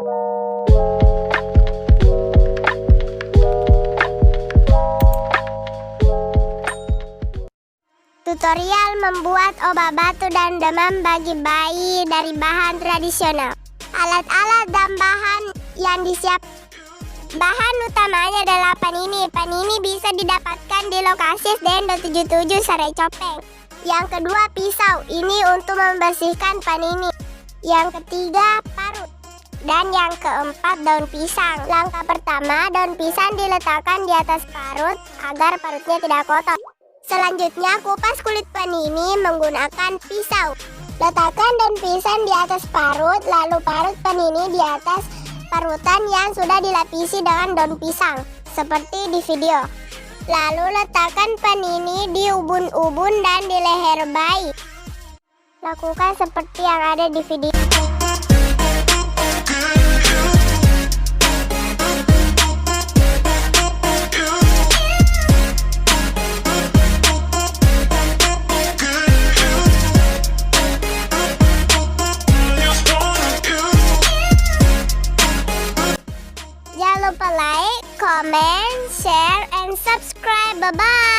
Tutorial membuat obat batu dan demam bagi bayi dari bahan tradisional. Alat-alat dan bahan yang disiapkan. Bahan utamanya adalah panini. Panini bisa didapatkan di lokasi SDN 77 Sarai Copeng. Yang kedua, pisau. Ini untuk membersihkan panini. Yang ketiga, parut. Dan yang keempat, daun pisang. Langkah pertama, daun pisang diletakkan di atas parut agar parutnya tidak kotor. Selanjutnya, kupas kulit panini menggunakan pisau. Letakkan daun pisang di atas parut, lalu parut panini di atas parutan yang sudah dilapisi dengan daun pisang, seperti di video. Lalu letakkan panini di ubun-ubun dan di leher bayi. Lakukan seperti yang ada di video. Jangan lupa like, comment, share, and subscribe. Bye-bye.